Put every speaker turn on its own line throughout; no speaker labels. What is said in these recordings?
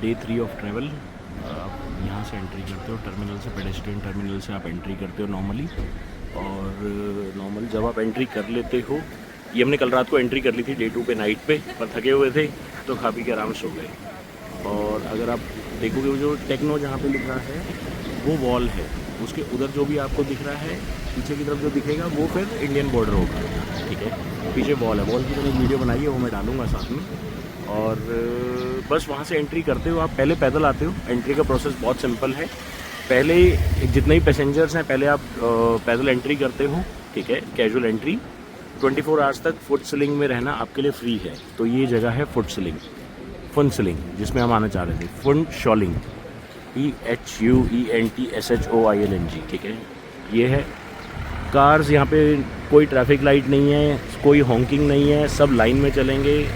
Day 3 of travel. आप यहाँ से एंट्री करते हो टर्मिनल से, पेडेस्ट्रियन टर्मिनल से आप एंट्री करते हो नॉर्मली। और नॉर्मल जब आप एंट्री कर लेते हो, ये हमने कल रात को एंट्री कर ली थी डे 2 पे नाइट पे, पर थके हुए थे तो खा पी के आराम से हो गए। और अगर आप देखोगे वो जो टेक्नो जहाँ पे लिख रहा है वो वॉल है, उसके उधर जो भी आपको दिख रहा है पीछे की तरफ जो दिखेगा वो फिर इंडियन बॉर्डर होगा, ठीक है। पीछे वॉल है, वॉल की मैंने वीडियो बनाई है, वो मैं डालूंगा साथ में। और बस वहाँ से एंट्री करते हो आप, पहले पैदल आते हो। एंट्री का प्रोसेस बहुत सिंपल है। पहले जितने भी पैसेंजर्स हैं पहले आप पैदल एंट्री करते हो, ठीक है, कैजुअल एंट्री। 24 आवर्स तक फुट सिलिंग में रहना आपके लिए फ्री है। तो ये जगह है फुट सिलिंग, फुन सिलिंग, जिसमें हम आना चाह रहे थे। फुन शॉलिंग, PHUENTSHOILNG, ठीक है। ये है कार्स, यहाँ पे कोई ट्रैफिक लाइट नहीं है, कोई हॉकिंग नहीं है, सब लाइन में चलेंगे।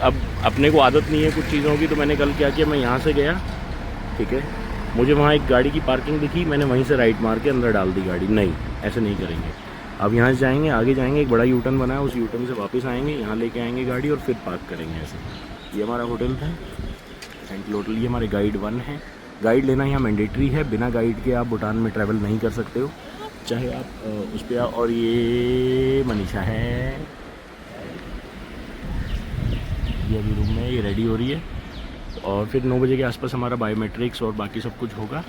अब अपने को आदत नहीं है कुछ चीज़ों की, तो मैंने कल क्या किया, मैं यहाँ से गया, ठीक है, मुझे वहाँ एक गाड़ी की पार्किंग दिखी, मैंने वहीं से राइट मार के अंदर डाल दी गाड़ी। नहीं, ऐसे नहीं करेंगे। अब यहाँ से जाएंगे, आगे जाएंगे, एक बड़ा यूटर्न बना है, उस यूटर्न से वापस आएंगे, यहाँ लेके आएंगे गाड़ी और फिर पार्क करेंगे ऐसे। ये हमारा होटल था सेंट्रल होटल। ये हमारे गाइड 1 है। गाइड लेना यहाँ मैंडेटरी है, बिना गाइड के आप भूटान में ट्रैवल नहीं कर सकते हो, चाहे आप उस पर। और ये मनीषा है, ये अभी रूम में, ये रेडी हो रही है। और फिर 9 बजे के आसपास हमारा बायोमेट्रिक्स और बाकी सब कुछ होगा।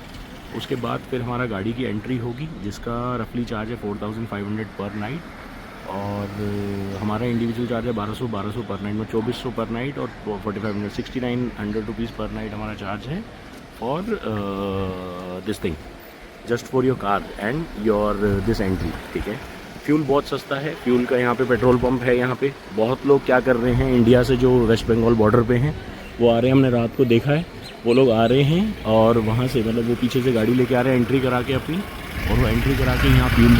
उसके बाद फिर हमारा गाड़ी की एंट्री होगी, जिसका रफली चार्ज है 4500 पर नाइट। और हमारा इंडिविजुअल चार्ज है 1200 पर नाइट में 2400 पर नाइट। और 4500 6900 रुपीज़ पर नाइट हमारा चार्ज है for this thing, just for your car and your this entry, ठीक है। फ्यूल बहुत सस्ता है, फ्यूल का यहाँ पे पेट्रोल पंप है। यहाँ पे बहुत लोग क्या कर रहे हैं, इंडिया से जो वेस्ट बंगाल बॉर्डर पे हैं वो आ रहे हैं, हमने रात को देखा है, वो लोग आ रहे हैं और वहाँ से मतलब वो पीछे से गाड़ी लेके आ रहे हैं एंट्री करा के अपनी, और वो एंट्री करा के यहाँ फ्यूल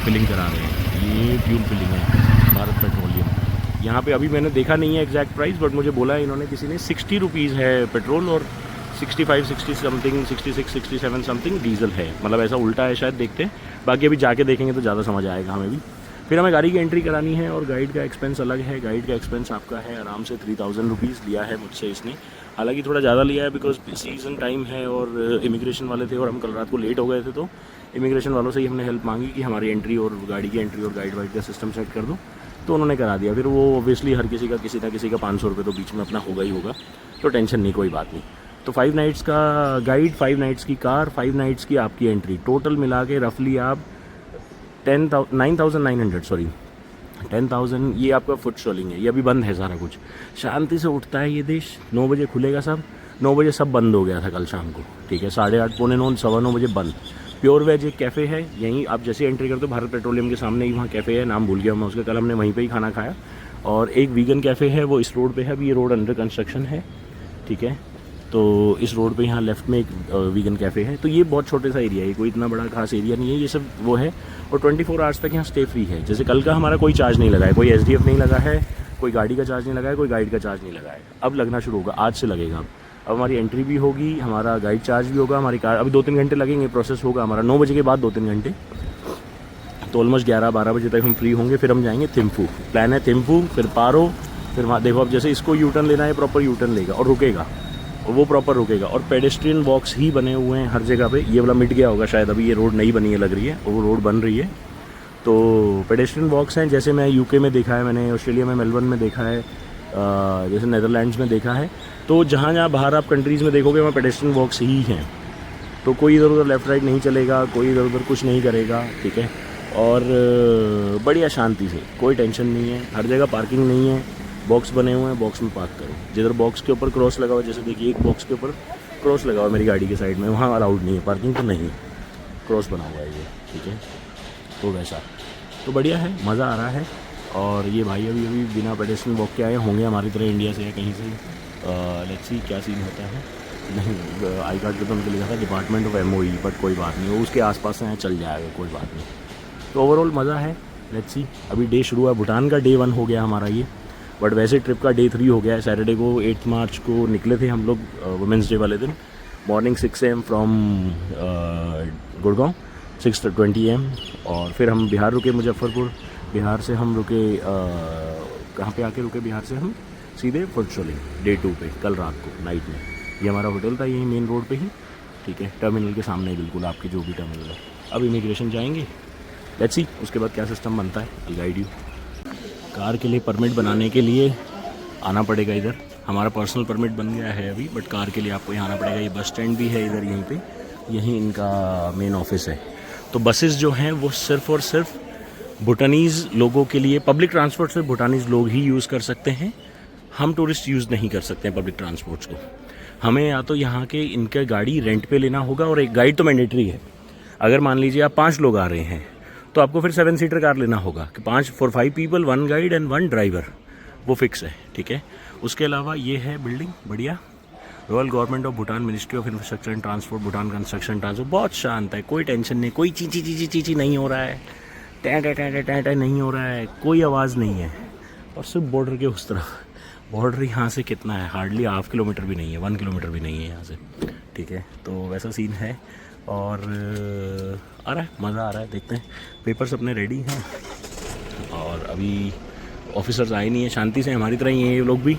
फिलिंग करा रहे हैं। ये फ्यूल फिलिंग है भारत पेट्रोलियम। यहाँ पे अभी मैंने देखा नहीं है एग्जैक्ट प्राइस, बट मुझे बोला है इन्होंने किसी ने 60 रुपीज़ है पेट्रोल और 65 60 समथिंग 66 67 समथिंग डीजल है। मतलब ऐसा उल्टा है शायद, देखते हैं। बाकी अभी जाके देखेंगे तो ज़्यादा समझ आएगा हमें भी। फिर हमें गाड़ी की एंट्री करानी है और गाइड का एक्सपेंस अलग है। गाइड का एक्सपेंस आपका है आराम से 3000 रुपीज़ लिया है मुझसे इसने। हालांकि थोड़ा ज़्यादा लिया है बिकॉज सीज़न टाइम है और इमिग्रेशन वाले थे और हम कल रात को लेट हो गए थे, तो इमिग्रेशन वालों से ही हमने हेल्प मांगी कि हमारी एंट्री और गाड़ी की एंट्री और गाइड वाइड का सिस्टम सेट कर दो, तो उन्होंने करा दिया। फिर वो ऑब्वियसली हर किसी का किसी ना किसी का 500 रुपये तो बीच में अपना होगा ही होगा, तो टेंशन नहीं, कोई बात नहीं। तो 5 नाइट्स का गाइड, 5 नाइट्स की कार, 5 नाइट्स की आपकी एंट्री, टोटल मिला के रफली आप 10,000। ये आपका फुट शॉलिंग है। ये अभी बंद है सारा कुछ, शांति से उठता है ये देश। 9 बजे खुलेगा सब, 9 बजे सब बंद हो गया था कल शाम को, ठीक है। 8:30 पौने 9 सवा 9 बजे बंद। प्योर वेज एक कैफ़े है यहीं, आप जैसे एंट्री करते हो भारत पेट्रोलियम के सामने ही वहाँ कैफ़े है, नाम भूल गया मैं उसका, कल हमने वहीं पे ही खाना खाया। और एक वीगन कैफ़े है, वो इस रोड पे है, अभी ये रोड अंडर कंस्ट्रक्शन है, ठीक है। तो इस रोड पे यहाँ लेफ्ट में एक वीगन कैफ़े है। तो ये बहुत छोटे सा एरिया है, कोई इतना बड़ा खास एरिया नहीं है, ये सब वो है। और 24 आवर्स तक यहाँ स्टे फ्री है। जैसे कल का हमारा कोई चार्ज नहीं लगा है, कोई SDF नहीं लगा है, कोई गाड़ी का चार्ज नहीं लगा है, कोई गाइड का चार्ज नहीं लगा है। अब लगना शुरू होगा, आज से लगेगा। अब हमारी एंट्री भी होगी, हमारा गाइड चार्ज भी होगा, हमारी कार अभी 2-3 घंटे लगेंगे, प्रोसेस होगा हमारा 9 बजे के बाद 2-3 घंटे, तो ऑलमोस्ट 11-12 बजे तक हम फ्री होंगे। फिर हम जाएंगे थिम्फू, प्लान है थिम्फू, फिर पारो, फिर वहाँ देखो अब जैसे इसको यूटर्न लेना है, प्रॉपर यूटर्न लेगा और रुकेगा, और वो प्रॉपर रुकेगा। और पेडेस्ट्रियन वॉक्स ही बने हुए हैं हर जगह पे। ये वाला मिट गया होगा शायद, अभी ये रोड नई बनी है लग रही है, और वो रोड बन रही है। तो पेडेस्ट्रियन वॉक्स हैं, जैसे मैं UK में देखा है, मैंने ऑस्ट्रेलिया में मेलबर्न में देखा है, जैसे नेदरलैंड्स में देखा है। तो जहाँ जहाँ बाहर आप कंट्रीज़ में देखोगे वहाँ पेडेस्ट्रियन वॉक्स ही हैं। तो कोई इधर उधर लेफ़्ट राइट नहीं चलेगा, कोई इधर उधर कुछ नहीं करेगा, ठीक है। और बढ़िया शांति से, कोई टेंशन नहीं है। हर जगह पार्किंग नहीं है, बॉक्स बने हुए हैं, बॉक्स में पार्क करो। जिधर बॉक्स के ऊपर क्रॉस लगा हुआ है, जैसे देखिए एक बॉक्स के ऊपर क्रॉस लगा हुआ है मेरी गाड़ी के साइड में, वहाँ अलाउड नहीं है पार्किंग, तो नहीं, क्रॉस बना हुआ है ये, ठीक है। तो वैसा तो बढ़िया है, मज़ा आ रहा है। और ये भाई अभी बिना पेडेस्ट्रियन वॉक के आए होंगे हमारी तरह, इंडिया से या कहीं से। लेट्स सी क्या सीन होता है। नहीं, आई कार्ड पे तो उनको लिखा था डिपार्टमेंट ऑफ MOE, बट कोई बात नहीं, वो उसके आसपास से चल जाएगा, कोई बात नहीं। तो ओवरऑल मज़ा है, लेट्स सी। अभी डे शुरू है, भूटान का डे 1 हो गया हमारा ये, बट वैसे ट्रिप का डे 3 हो गया है। सैटरडे को 8 मार्च को निकले थे हम लोग, वुमेंस डे वाले दिन, morning 6 AM from Gurgaon, 6:20 AM। और फिर हम बिहार रुके, मुजफ्फरपुर। बिहार से हम रुके कहाँ पे आके रुके, बिहार से हम सीधे फुनसलिंग डे 2 पे, कल रात को नाइट में। ये हमारा होटल था यहीं मेन रोड पे ही, ठीक है, टर्मिनल के सामने ही बिल्कुल, आपके जो भी टर्मिनल है। अब इमिग्रेशन जाएंगे, लेट्स सी उसके बाद क्या सिस्टम बनता है, आई गाइड यू। कार के लिए परमिट बनाने के लिए आना पड़ेगा इधर, हमारा पर्सनल परमिट बन गया है अभी, बट कार के लिए आपको यहाँ आना पड़ेगा। ये बस स्टैंड भी है इधर यहीं पे, यहीं इनका मेन ऑफिस है। तो बसेस जो हैं वो सिर्फ़ और सिर्फ भूटानीज़ लोगों के लिए, पब्लिक ट्रांसपोर्ट से भूटानीज़ लोग ही यूज़ कर सकते हैं। हम टूरिस्ट यूज़ नहीं कर सकते हैं पब्लिक ट्रांसपोर्ट्स को। हमें या तो यहाँ के इनका गाड़ी रेंट पे लेना होगा, और एक गाइड तो मैंडेटरी है। अगर मान लीजिए आप 5 लोग आ रहे हैं तो आपको फिर 7 सीटर कार लेना होगा कि 5 पीपल 1 गाइड एंड 1 ड्राइवर, वो फिक्स है, ठीक है। उसके अलावा ये है बिल्डिंग बढ़िया, royal government of Bhutan, ministry of infrastructure and transport, Bhutan construction transport. बहुत शांत है, कोई टेंशन नहीं, कोई चीची नहीं हो रहा है, टै नहीं हो रहा है, कोई आवाज़ नहीं है। और सिर्फ बॉर्डर के उस तरफ, बॉर्डर यहाँ से कितना है, हार्डली ½ किलोमीटर भी नहीं है, 1 किलोमीटर भी नहीं है यहाँ से, ठीक है। तो वैसा सीन है, और आ रहा है, मज़ा आ रहा है। देखते हैं, पेपर्स अपने रेडी हैं, और अभी ऑफिसर्स आए नहीं हैं, शांति से हमारी तरह ही हैं ये लोग भी,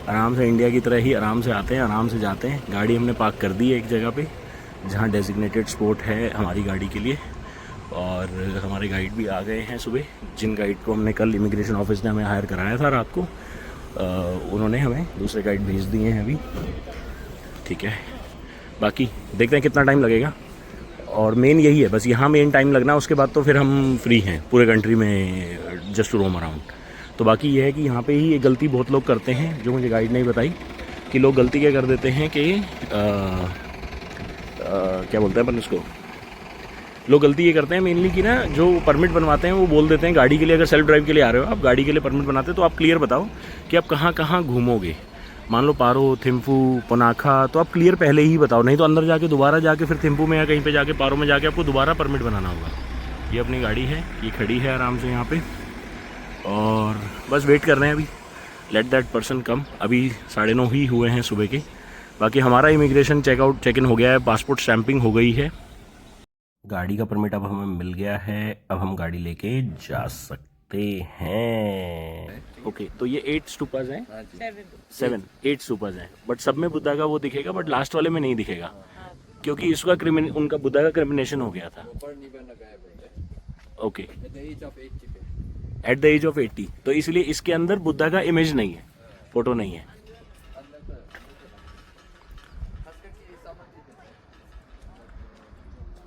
आराम से इंडिया की तरह ही आराम से आते हैं, आराम से जाते हैं। गाड़ी हमने पार्क कर दी है एक जगह पे, जहाँ डेजिग्नेटेड स्पॉट है हमारी गाड़ी के लिए, और हमारे गाइड भी आ गए हैं सुबह। जिन गाइड को हमने कल इमिग्रेशन ऑफिस ने हमें हायर कराया था रात को, उन्होंने हमें दूसरे गाइड भेज दिए हैं अभी, ठीक है। बाकी देखते हैं कितना टाइम लगेगा, और मेन यही है बस, यहाँ मेन टाइम लगना, उसके बाद तो फिर हम फ्री हैं पूरे कंट्री में जस्ट टू रोम अराउंड। तो बाकी ये है कि यहाँ पे ही एक गलती बहुत लोग करते हैं, जो मुझे गाइड ने बताई, कि लोग गलती क्या कर देते हैं कि क्या बोलते हैं अपन उसको, लोग गलती ये करते हैं मेनली कि ना, जो परमिट बनवाते हैं वो बोल देते हैं गाड़ी के लिए, अगर सेल्फ ड्राइव के लिए आ रहे हो आप, गाड़ी के लिए परमिट बनाते हो तो आप क्लियर बताओ कि आप कहाँ कहाँ घूमोगे। मान लो पारो, थिम्फू, पोनाखा, तो आप क्लियर पहले ही बताओ, नहीं तो अंदर जाके दोबारा जाके फिर थिम्फू में या कहीं पे जाके पारो में जाके आपको दोबारा परमिट बनाना होगा। ये अपनी गाड़ी है, ये खड़ी है आराम से यहाँ पे, और बस वेट कर रहे हैं अभी, लेट दैट पर्सन कम। अभी 9:30 ही हुए हैं सुबह के। बाकी हमारा इमिग्रेशन चेक इन हो गया है, पासपोर्ट स्टैंपिंग हो गई है, गाड़ी का परमिट अब हमें मिल गया है, अब हम गाड़ी लेके जा सकते हैं। ओके, तो ये 8 स्टूपाज हैं, 8 स्टूपाज हैं, बट सब में बुद्धा का वो दिखेगा, बट लास्ट वाले में नहीं दिखेगा, क्योंकि इसका उनका बुद्धा का क्रिमिनेशन हो गया था। Okay, at the age of 80, तो इसलिए इसके अंदर बुद्धा का इमेज नहीं है, फोटो नहीं है।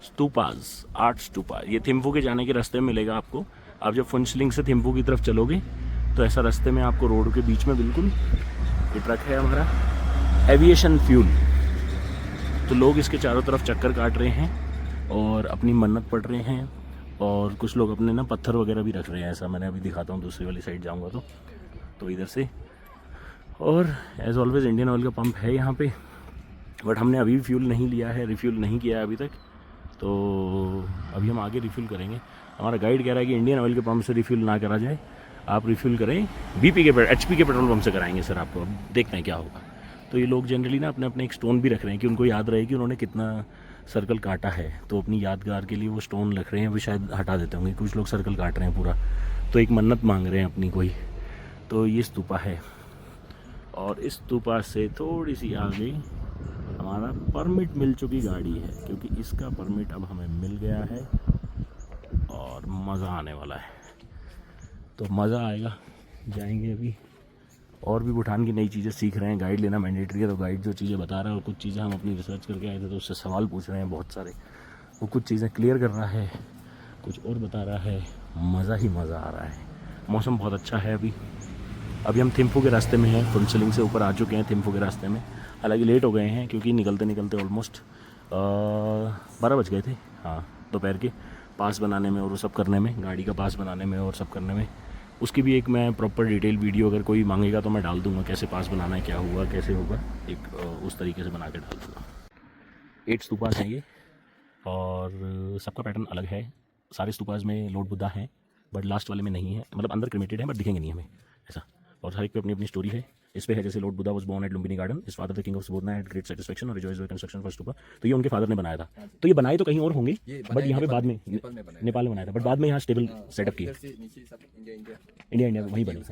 स्तूपाज, 8 स्तूपाज, ये थिम्फू के जाने के रास्ते में मिलेगा आपको। आप जब फुनसलिंग से थिम्फू की तरफ चलोगे तो ऐसा रास्ते में आपको रोड के बीच में बिल्कुल, ये ट्रक है हमारा एविएशन फ्यूल, तो लोग इसके चारों तरफ चक्कर काट रहे हैं और अपनी मन्नत पढ़ रहे हैं, और कुछ लोग अपने ना पत्थर वगैरह भी रख रहे हैं, ऐसा मैंने अभी दिखाता हूँ दूसरी वाली साइड जाऊँगा तो इधर से। और एज ऑलवेज इंडियन ऑयल का पंप है यहाँ पे, बट हमने अभी भी फ्यूल नहीं लिया है, रिफ्यूल नहीं किया है अभी तक, तो अभी हम आगे रिफ्यूल करेंगे। हमारा गाइड कह रहा है कि इंडियन ऑयल के पंप से रिफ्यूल ना करा जाए, आप रिफ्यूल करें BP के HP के पेट्रोल पंप से कराएंगे सर आपको, अब देखते हैं क्या होगा। तो ये लोग जनरली ना अपने अपने एक स्टोन भी रख रहे हैं कि उनको याद रहे कि उन्होंने कितना सर्कल काटा है, तो अपनी यादगार के लिए वो स्टोन रख रहे हैं, वो शायद हटा देते होंगे। कुछ लोग सर्कल काट रहे हैं पूरा, तो एक मन्नत मांग रहे हैं अपनी कोई। तो ये स्तूपा है, और इस स्तूपा से थोड़ी सी आगे हमारा परमिट मिल चुकी गाड़ी है, क्योंकि इसका परमिट अब हमें मिल गया है, और मज़ा आने वाला है। तो मज़ा आएगा, जाएंगे अभी, और भी भूटान की नई चीज़ें सीख रहे हैं। गाइड लेना मैंडेटरी है, तो गाइड जो चीज़ें बता रहा है, और कुछ चीज़ें हम अपनी रिसर्च करके आए थे तो उससे सवाल पूछ रहे हैं बहुत सारे, वो कुछ चीज़ें क्लियर कर रहा है, कुछ और बता रहा है, मज़ा ही मज़ा आ रहा है। मौसम बहुत अच्छा है अभी हम थिम्फू के रास्ते में हैं, फुनसलिंग से ऊपर आ चुके हैं थिम्फू के रास्ते में। हालांकि लेट हो गए हैं, क्योंकि निकलते निकलते ऑलमोस्ट 12 बज गए थे, हाँ, दोपहर के, पास बनाने में और वो सब करने में, गाड़ी का पास बनाने में और सब करने में। उसकी भी एक मैं प्रॉपर डिटेल वीडियो अगर कोई मांगेगा तो मैं डाल दूंगा, कैसे पास बनाना है, क्या हुआ, कैसे होगा, एक उस तरीके से बना के डाल दूँगा। 8 स्तूपास हैं ये, और सबका पैटर्न अलग है। सारे स्तूपास में लॉर्ड बुद्धा हैं, बट लास्ट वाले में नहीं है, मतलब अंदर क्रिमेटेड है, बट दिखेंगे नहीं हमें ऐसा। और हर एक पे अपनी अपनी स्टोरी है। इस पे है जैसे lord Buddha was born at Lumbini garden, his father the king of Subodhana had great satisfaction और rejoiced with construction for stupa. तो ये उनके फादर ने बनाया था। तो ये बनाए तो कहीं और होंगे, बट यहाँ पे बाद में नेपाल में बनाया था, बट बाद में यहाँ स्टेबल सेटअप किया। इंडिया वहीं बनी,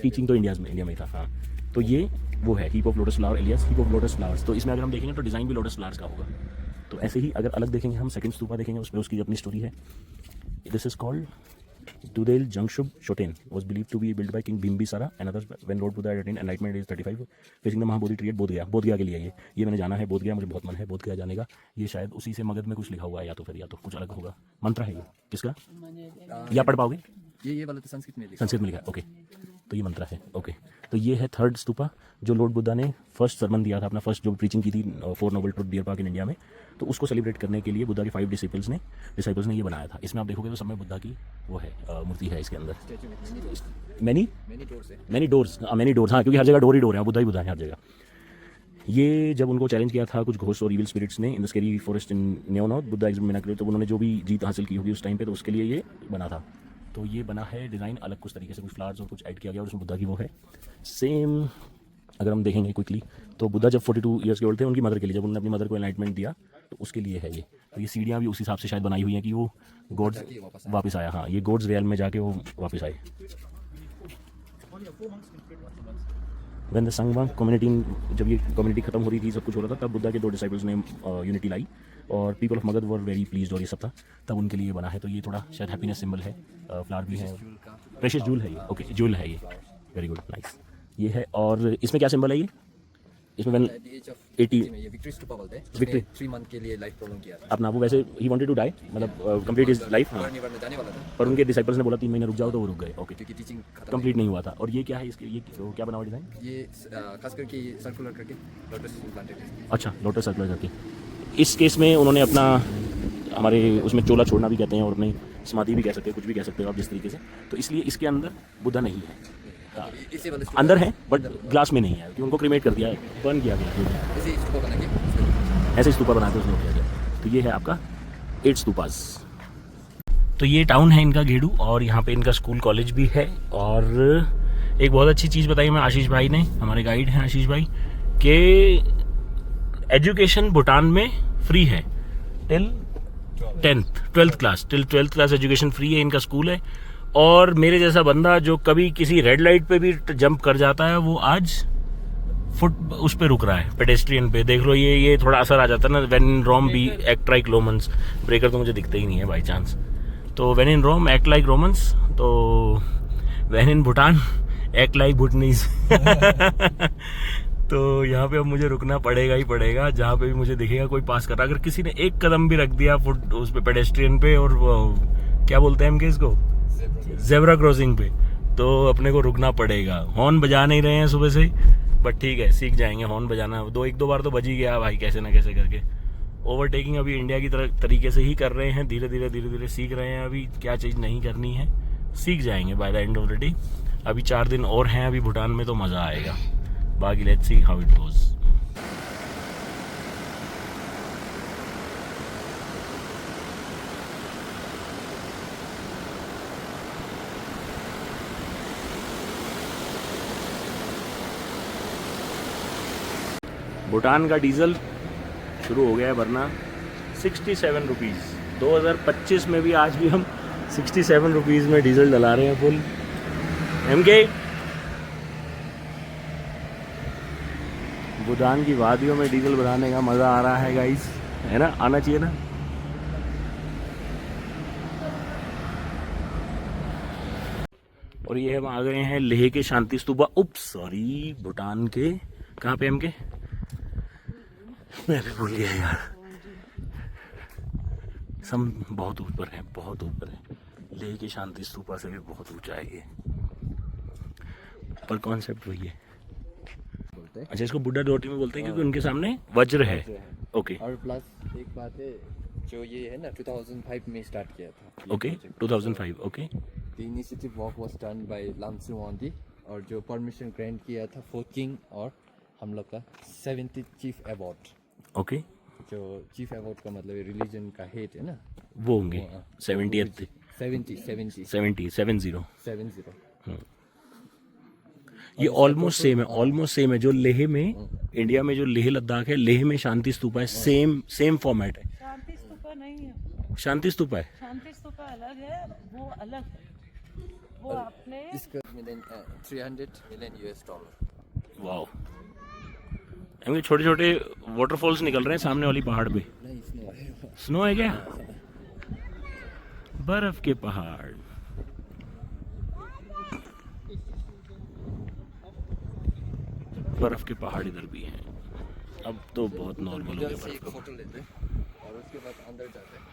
टीचिंग तो इंडिया में ही था। हाँ, तो ये वो है heap of lotus flower alias heap of lotus flowers. तो इसमें अगर हम देखेंगे तो डिज़ाइन भी लोटस फ्लावर्स का होगा। तो ऐसे ही अगर अलग देखेंगे हम सेकंड स्तूपा देखेंगे, उसमें उसकी अपनी स्टोरी है। This is called Dudel Jangshub Shoten was believed to be built by King Bimbisara and others when Lord Buddha had attained enlightenment age 35 facing the Mahabodhi tree at Bodhgaya के लिए ये मैंने जाना है। बोधगया मुझे बहुत मन है बोधगया जाने का। ये शायद उसी से मगध में कुछ लिखा हुआ है, या तो फिर या तो कुछ अलग होगा। मंत्र है ये किसका, या पढ़ पाओगे?
ये वाला तो संस्कृत में
लिखा है। ओके, तो ये मंत्र है। ओके, तो ये है थर्ड स्तूपा जो लॉर्ड बुद्धा ने फर्स्ट सरमन दिया था, अपना फर्स्ट जो प्रीचिंग की थी 4 noble truth deer park in India में। तो उसको सेलिब्रेट करने के लिए बुद्धा के 5 डिसाइपल्स ने ये बनाया था। इसमें आप देखोगे तो सब में बुद्धा की वो है मूर्ति है इसके अंदर। मैनी डोर्स हाँ, क्योंकि हर जगह डोर ही डोर है, बुद्धा ही बुद्धा है हर जगह। ये जब उनको चैलेंज किया था कुछ घोस्ट और इविल स्पिरिट्स ने in the scary forest in न्योनाउथ बुद्धा एग्जामिनेटर, तो उन्होंने जो भी जीत हासिल की होगी उस टाइम पे, तो उसके लिए ये बना था। तो ये बना है डिज़ाइन अलग कुछ तरीके से, कुछ फ्लावर्स और कुछ ऐड किया गया और उसमें बुद्धा की वो है सेम। अगर हम देखेंगे क्विकली तो बुद्धा जब 42 ईयर्स के ओल्ड थे उनकी मदर के लिए, जब उन्होंने अपनी मदर को एनलाइटमेंट दिया तो उसके लिए है ये। तो ये सीढ़ियाँ भी उस हिसाब से शायद बनाई हुई हैं कि वो गॉड्स वापस आया। हाँ, ये गॉड्स रियल में जाके वो वापस आए। व्हेन द संगम कम्युनिटी, जब ये कम्युनिटी खत्म हो रही थी, सब कुछ हो रहा था, तब बुद्धा के 2 डिसाइपल्स ने यूनिटी लाई और people of Magadh were very pleased और ये सब था, तब उनके लिए बना है। तो ये थोड़ा शायद हैप्पीनेस सिंबल है। फ्लावर भी है, प्रेशियस जूल है ये। ओके, जूल है ये, वेरी गुड, नाइस। ये है। और इसमें क्या सिंबल है ये? इसमें व्हेन 80 विक्ट्री
3 मंथ के लिए लाइफ प्रोलॉन्ग किया था
अपना, वो वैसे ही वांटेड टू डाई, मतलब कंप्लीट हिज लाइफ। हाँ,
जाने वाला था,
पर उनके डिसाइपल्स ने बोला 3 महीने रुक जाओ, तो वो रुक गए। ओके,
क्योंकि टीचिंग
कंप्लीट नहीं हुआ था। और ये क्या है इसके, ये क्या बना हुआ डिज़ाइन?
ये खास करके सर्कुलर करके लोटस प्लांटेड है।
अच्छा, लोटस सर्कुलर करके। इस केस में उन्होंने अपना हमारे उसमें चोला छोड़ना भी कहते हैं और अपनी समाधि भी कह सकते हैं, कुछ भी कह सकते हो आप जिस तरीके से। तो इसलिए इसके अंदर बुद्धा नहीं है, अंदर है बट ग्लास में नहीं है, क्योंकि उनको क्रीमेट कर दिया है, बर्न किया गया, ऐसे स्तूपा बना के उसमें किया गया। तो ये है आपका 8 स्तूपास। तो ये टाउन है इनका घेडू, और यहाँ पे इनका स्कूल कॉलेज भी है। और एक बहुत अच्छी चीज़ बताई मैं आशीष भाई ने, हमारे गाइड हैं आशीष भाई, कि एजुकेशन भूटान में फ्री है till 12th class education free है। इनका स्कूल है। और मेरे जैसा बंदा जो कभी किसी रेड लाइट पे भी जंप कर जाता है, वो आज फुट उस पे रुक रहा है, पेडेस्ट्रियन पे। देख लो, ये थोड़ा असर आ जाता है ना। When in Rome be act like Romans. Breaker तो मुझे दिखते ही नहीं है बाई चांस। तो when in Rome act like Romans, तो when in Bhutan act like Bhutanese. तो यहाँ पे अब मुझे रुकना पड़ेगा ही पड़ेगा, जहाँ पे भी मुझे दिखेगा कोई पास कर रहा। अगर किसी ने एक कदम भी रख दिया फुट उस पे पेडेस्ट्रियन पे, और क्या बोलते हैं हम कि इसको, ज़ेब्रा क्रॉसिंग पे, तो अपने को रुकना पड़ेगा। हॉर्न बजा नहीं रहे हैं सुबह से, बट ठीक है, सीख जाएंगे हॉर्न बजाना। 1-2 बार तो बज ही गया भाई, कैसे ना कैसे करके। ओवरटेकिंग अभी इंडिया की तरह तरीके से ही कर रहे हैं, धीरे धीरे सीख रहे हैं। अभी क्या चीज़ नहीं करनी है, सीख जाएंगे by the end of the day. अभी 4 दिन और हैं अभी भूटान में, तो मज़ा आएगा। बाकी let's see how it goes. Bhutan का डीजल शुरू हो गया है भरना, 67 रुपीज़। 2025 में भी आज भी हम 67 रुपीज़ में डीजल डला रहे हैं फुल। MK भूटान की वादियों में डीजल भराने का मज़ा आ रहा है गाइस, है ना? आना चाहिए ना। और ये हम आ गए हैं लेह के शांति स्तूपा, भूटान के कहाँ पे MK, मैं भी भूल गया यार। सब बहुत ऊपर है, बहुत ऊपर है। लेह के शांति स्तूपा से भी बहुत ऊंचा है ये, पर कॉन्सेप्ट वही है। अच्छा, इसको बुड्ढा डोटी में बोलते हैं क्योंकि उनके सामने वज्र है। ओके,
और प्लस एक बात है, जो ये है ना 2005 में स्टार्ट किया था।
Okay, 2005। Okay,
the initiative work was done by Lamsu Wangdi, और जो परमिशन ग्रांट किया था 4th किंग और हम लोग का 70th चीफ अवार्ड।
ओके,
जो चीफ अवार्ड का मतलब रिलीजन का हेड है ना,
वो होंगे 70th
70।
70। ये ऑलमोस्ट सेम है जो लेह में, इंडिया में जो लेह लद्दाख है, लेह में शांति स्तूपा है, सेम फॉर्मेट है।
शांति स्तूपा नहीं है,
शांति स्तूपा है।
शांति स्तूपा अलग है, वो अलग है। वो आपने
इसका 300 million US$।
वाओ, इनके छोटे छोटे वाटरफॉल्स निकल रहे हैं सामने वाली पहाड़ पे।
नहीं, स्नो है।
स्नो है क्या? बर्फ के पहाड़। बर्फ के पहाड़ इधर भी हैं। अब तो बहुत नॉर्मल हो
इधर
गया
से
बर्फ
एक
का।
फोटो लेते हैं और उसके बाद अंदर जाते हैं।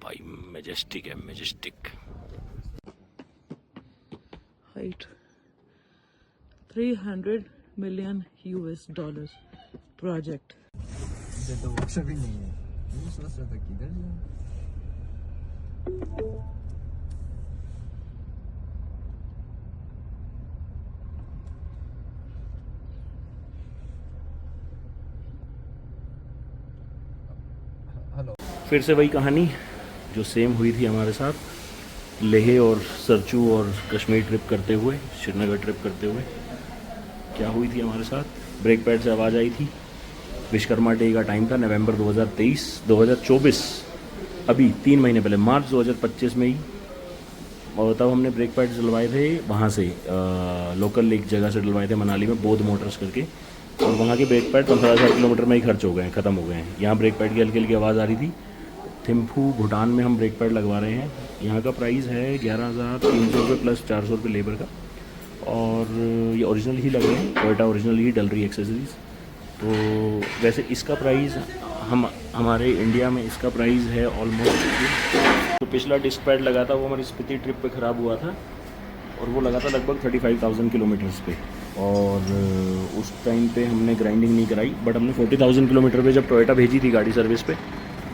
भाई मैजेस्टिक है, majestic.
Height 300 million US$ project.
इधर तो वर्कशॉप ही नहीं है। मैं सोच रहा था किधर जाऊं। हेलो।
फिर से वही कहानी जो सेम हुई थी हमारे साथ लेह और सरचू और कश्मीर ट्रिप करते हुए, श्रीनगर ट्रिप करते हुए। क्या हुई थी हमारे साथ? ब्रेक पैड से आवाज़ आई थी। विश्वकर्मा डे का टाइम था, नवंबर 2024, अभी 3 महीने पहले, मार्च 2025 में ही। और तब हमने ब्रेक पैड डलवाए थे वहाँ से, लोकल एक जगह से डलवाए थे मनाली में, बोध मोटर्स करके। और वहाँ के ब्रेक पैड 15,000 किलोमीटर में ही खर्च हो गए हैं, ख़त्म हो गए हैं। यहाँ ब्रेक पैड की हल्की हल्की आवाज़ आ रही थी। थिम्फू भूटान में हम ब्रेक पैड लगवा रहे हैं। यहाँ का प्राइस है 11,300 रुपये प्लस 400 रुपये लेबर का। और ये ओरिजिनल ही लग रहे हैं, टोयोटा ओरिजिनल ही डल रही है एक्सेसरीज़। तो वैसे इसका प्राइस हमारे इंडिया में इसका प्राइस है ऑलमोस्ट, तो पिछला डिस्क पैड लगा था वो हमारी स्पीति ट्रिप पे ख़राब हुआ था और वो लगा था लगभग 35,000 किलोमीटर्स पे। और उस टाइम पे हमने ग्राइंडिंग नहीं कराई, बट हमने 40,000 किलोमीटर पे जब टोयोटा भेजी थी गाड़ी सर्विस पे,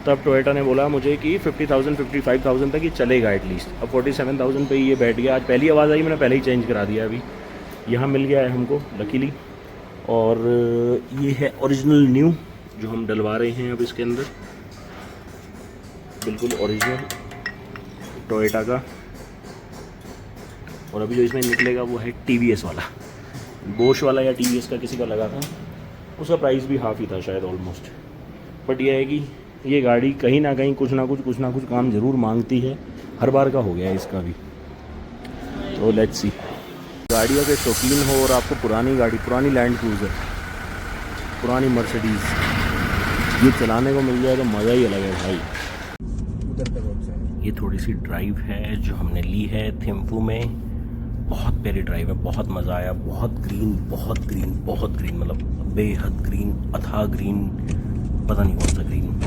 तब टोयोटा ने बोला मुझे कि 50,000 55,000 तक ये चलेगा एटलीस्ट। अब 47,000 पे ये बैठ गया। आज पहली आवाज़ आई, मैंने पहले ही चेंज करा दिया। अभी यहाँ मिल गया है हमको लकीली। और ये है ओरिजिनल न्यू जो हम डलवा रहे हैं अब इसके अंदर, बिल्कुल ओरिजिनल टोयोटा का। और अभी जो इसमें निकलेगा वो है TVS वाला, बोश वाला या TVS का किसी का लगा था, उसका प्राइस भी हाफ ही था शायद ऑलमोस्ट। बट ये है कि ये गाड़ी कहीं ना कहीं कुछ ना कुछ काम ज़रूर मांगती है। हर बार का हो गया है इसका भी। तो लेट्स सी। गाड़ियों के शौकीन हो और आपको पुरानी गाड़ी, पुरानी लैंड क्रूज़र, पुरानी मर्सिडीज़ ये चलाने को मिल जाए तो मज़ा ही अलग है भाई।
उधर का रोड से
ये थोड़ी सी ड्राइव है जो हमने ली है थिम्फू में। बहुत प्यारी ड्राइव है, बहुत मज़ा आया। बहुत ग्रीन, बहुत ग्रीन, बहुत ग्रीन, मतलब बेहद ग्रीन, अथाह ग्रीन, पता नहीं कौन सा ग्रीन।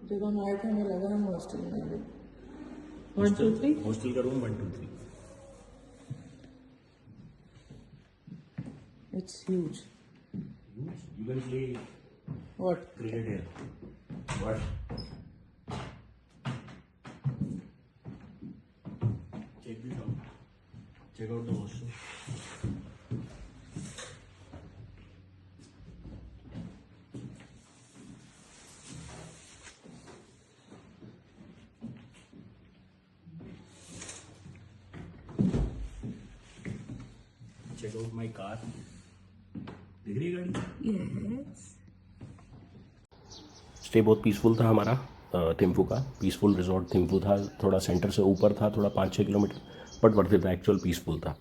जब हम आए थे हमें लगा हम हॉस्टल में आए। 1 2 3
हॉस्टल का room 1 2 3।
It's huge.
You can play
What?
cricket here. What? Check this out. Check out the washroom. Check out my car. दिख रही है गाड़ी?
Yes.
स्टे बहुत पीसफुल था हमारा थिम्फू का। पीसफुल रिजॉर्ट थिम्फू था, थोड़ा सेंटर से ऊपर था, थोड़ा 5-6 किलोमीटर, बट वर्थ इट था, एक्चुअल पीसफुल था।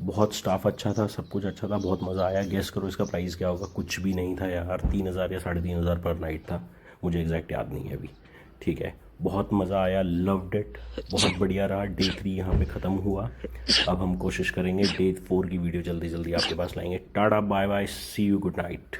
बहुत स्टाफ अच्छा था, सब कुछ अच्छा था, बहुत मज़ा आया। गेस करो इसका प्राइस क्या होगा? कुछ भी नहीं था यार, 3,000 या 3,500 पर नाइट था, मुझे एग्जैक्ट याद नहीं है अभी। ठीक है, बहुत मज़ा आया, लव्ड इट, बहुत बढ़िया रहा। डे 3 यहाँ पे ख़त्म हुआ। अब हम कोशिश करेंगे डे 4 की वीडियो जल्दी जल्दी आपके पास लाएंगे। Tata bye bye, see you, good night.